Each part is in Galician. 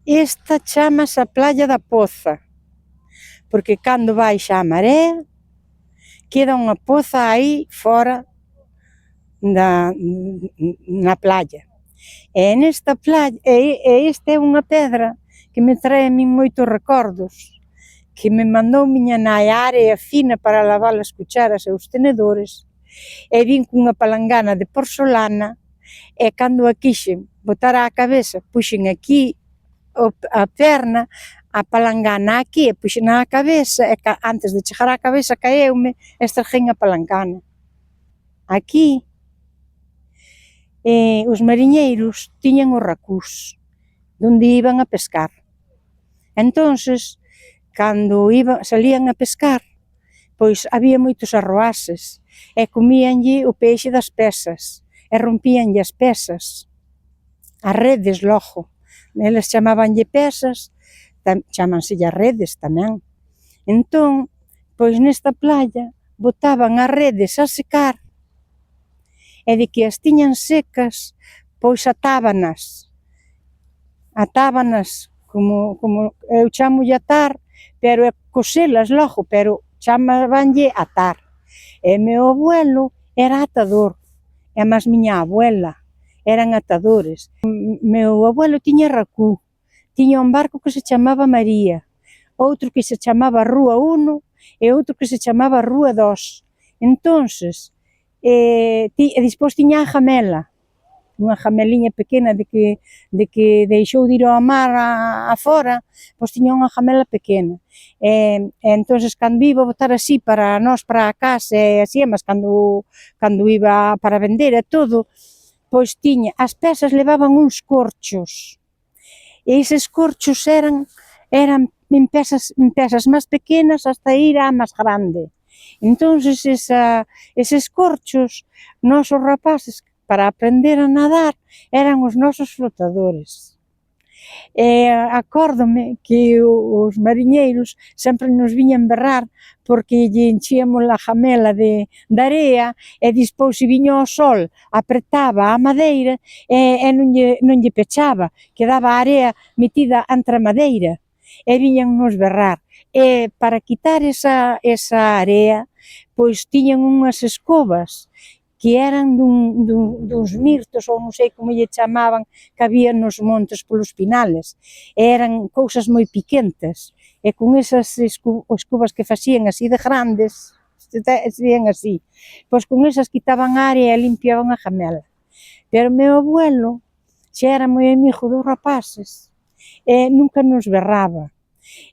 Esta chamase a Playa da Poza, porque cando baixa a marea, queda unha poza aí fora na playa. E nesta playa, esta é unha pedra que me trae a min moitos recordos, que me mandou miña nai a area fina para lavar as cucharas e os tenedores, e vin cunha palangana de porcelana, e cando a quixen botar á cabeza, puxen aquí a perna, a palangana aquí, e puxen á cabeza, e antes de chegar á cabeza caeume, e estraguén a palangana. Aquí, os mariñeiros tiñan os racús, onde iban a pescar. Entonces, cando salían a pescar, pois había moitos arroases, e comíanlle o peixe das pesas, e rompíanlle as pesas, as redes logo. Eles chamábanlle pesas, chámanselle as redes tamén. Entón, pois nesta playa, botaban as redes a secar, e de que as tiñan secas, pois atábanas, como eu chámolle atar, pero é coselas logo, pero chamabanlle atar. E meu abuelo era atador, e máis miña abuela eran atadores. Meu abuelo tiña racú, tiña un barco que se chamaba María, outro que se chamaba Rúa 1 e outro que se chamaba Rúa 2. Entonces, e despois tiña a Jamela, unha jameliña pequena de que deixou de ir ao mar afora, pois tiña unha jamela pequena. E entonces, cando iba a botar así para nós, para a casa, e así, mas cando iba para vender e todo, pois tiña, as pesas levaban uns corchos, e eses corchos eran en pesas máis pequenas hasta ir á máis grande. Entonces, eses corchos, nós os rapaces, para aprender a nadar, eran os nosos flotadores. E acórdome que os mariñeiros sempre nos viñan berrar porque lle enchíamos a jamela de area, e despois se viña o sol, apretaba a madeira e non lle pechaba, quedaba a area metida entre a madeira, e viñan nos berrar. E para quitar esa area, pois tiñan unhas escobas que eran duns mirtos, ou non sei como lle chamaban, que había nos montes polos pinales, e eran cousas moi piquentas, e con esas escobas que facían así de grandes, serían así, pois con esas quitaban a area e limpiaban a jamela. Pero meu abuelo xa era moi amigo dos rapaces, e nunca nos berraba,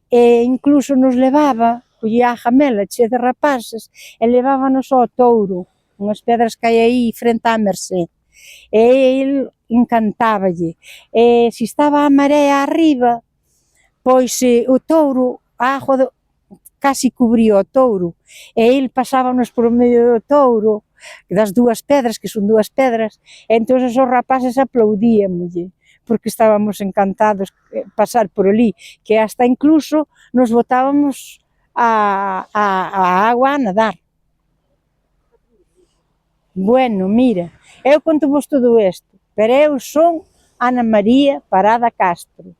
e incluso nos levaba, collía a jamela chea de rapaces, e levábanos ao Touro, unhas pedras que hai aí frente á Mercé, e el encantáballe, e se estaba a marea arriba, pois o Touro, a auga casi cubría o Touro, e el pasábanos por medio do Touro, das dúas pedras, que son dúas pedras, e entón os rapaces aplaudíamolle, porque estábamos encantados de pasar por ali, que hasta incluso nos botábamos a agua a nadar. Bueno, mira, eu conto vos todo isto, pero eu son Ana María Parada Castro.